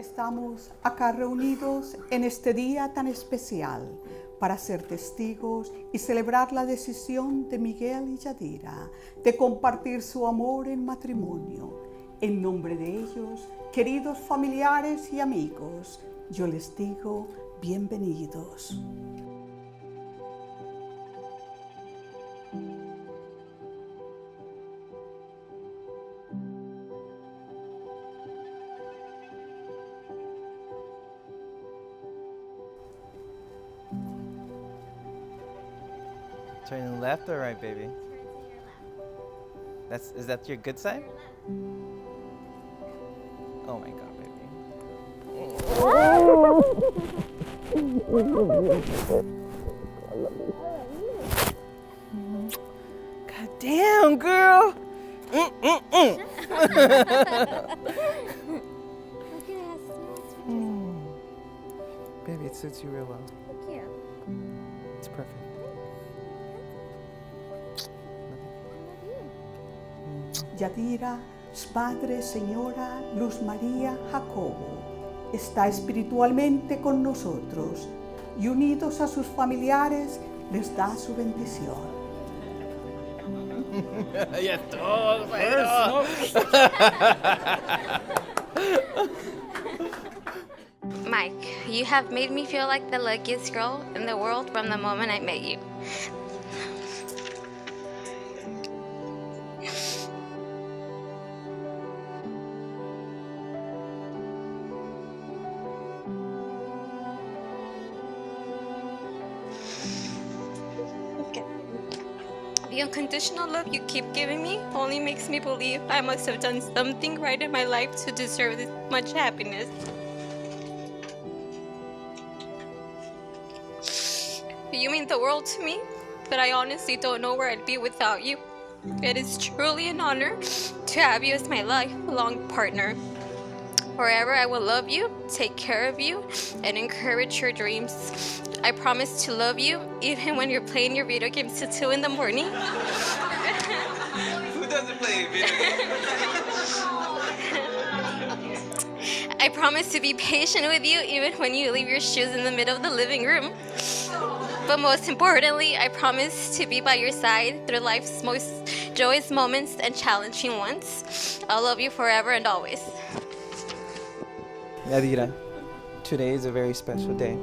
estamos acá reunidos en este día tan especial para ser testigos y celebrar la decisión de Miguel y Yadira de compartir su amor en matrimonio. En nombre de ellos, queridos familiares y amigos, yo les digo bienvenidos. Turning left or right, baby? Is that your good side? Oh my god, baby. God damn, girl! Baby, it suits you real well. Thank you. It's perfect. Yadira, su madre, señora Luz María Jacobo, está espiritualmente con nosotros y unidos a sus familiares les da su bendición. Ya todos, Mike, you have made me feel like the luckiest girl in the world from the moment I met you. The unconditional love you keep giving me only makes me believe I must have done something right in my life to deserve this much happiness. You mean the world to me, but I honestly don't know where I'd be without you. It is truly an honor to have you as my lifelong partner. Forever I will love you, take care of you, and encourage your dreams. I promise to love you even when you're playing your video games till 2 in the morning. Who doesn't play video games? I promise to be patient with you even when you leave your shoes in the middle of the living room. But most importantly, I promise to be by your side through life's most joyous moments and challenging ones. I'll love you forever and always. Yadira, today is a very special day.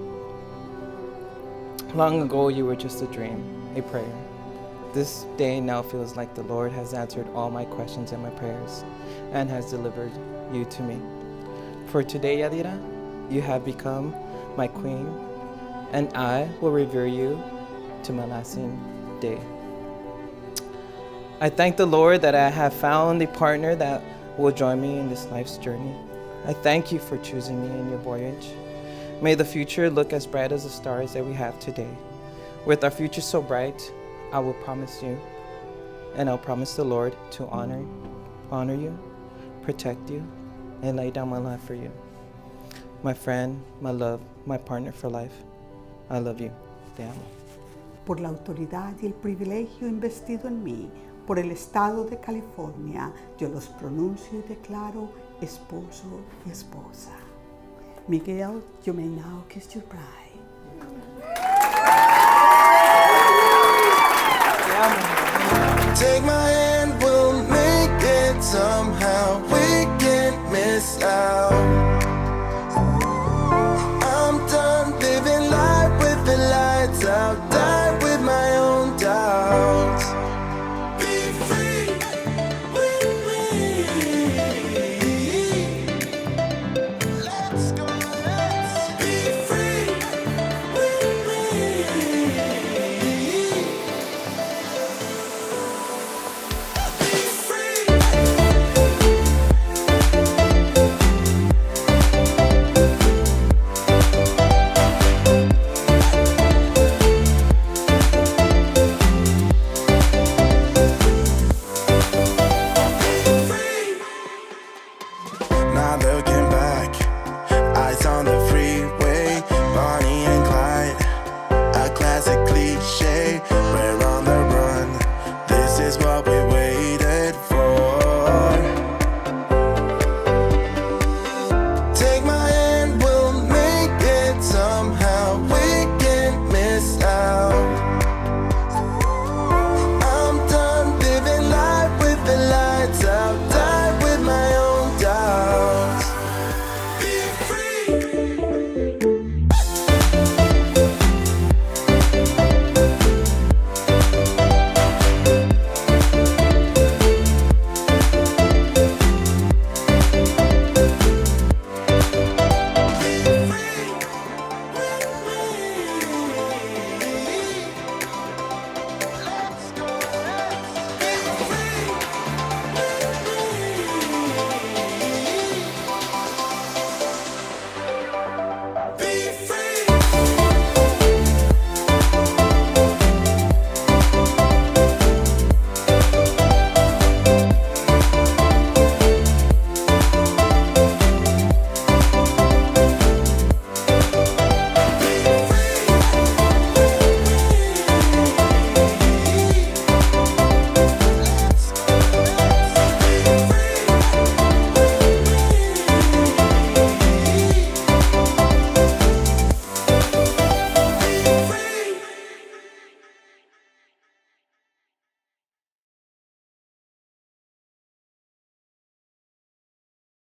Long ago, you were just a dream, a prayer. This day now feels like the Lord has answered all my questions and my prayers and has delivered you to me. For today, Yadira, you have become my queen, and I will revere you to my lasting day. I thank the Lord that I have found a partner that will join me in this life's journey. I thank you for choosing me in your voyage. May the future look as bright as the stars that we have today. With our future so bright, I will promise you, and I'll promise the Lord to honor you, protect you, and lay down my life for you. My friend, my love, my partner for life, I love you. Te amo. Por la autoridad y el privilegio investido en mí por el Estado de California, yo los pronuncio y declaro esposo y esposa. Miguel, you may now kiss your bride. Take my hand, we'll make it somehow.